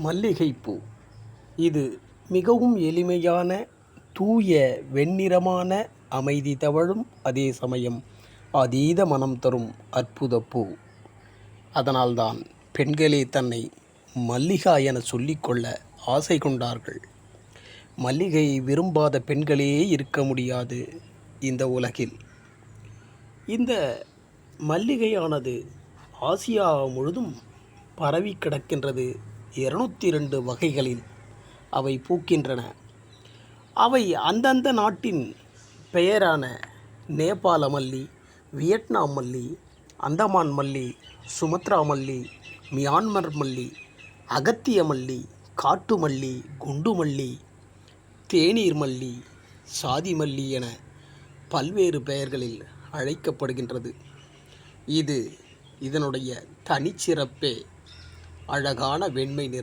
மல்லிகைப்பூ இது மிகவும் எளிமையான, தூய வெண்ணிறமான, அமைதி தவழும், அதே சமயம் அதீத மனம் தரும் அற்புத பூ. அதனால்தான் பெண்களே தன்னை மல்லிகா என சொல்லிக்கொள்ள ஆசை கொண்டார்கள். மல்லிகை விரும்பாத பெண்களே இருக்க முடியாது இந்த உலகில். இந்த மல்லிகையானது ஆசியா முழுதும் பரவி கிடக்கின்றது. 202 வகைகளில் அவை பூக்கின்றன. அவை அந்தந்த நாட்டின் பெயரான நேபாள மல்லி, வியட்நாம் மல்லி, அந்தமான் மல்லி, சுமத்ரா மல்லி, மியான்மர் மல்லி, அகத்திய மல்லி, காட்டு மல்லி, குண்டு மல்லி, தேநீர் மல்லி, சாதி மல்லி என பல்வேறு பெயர்களில் அழைக்கப்படுகின்றது. இதனுடைய தனிச்சிறப்பே அழகான வெண்மை நிறம்.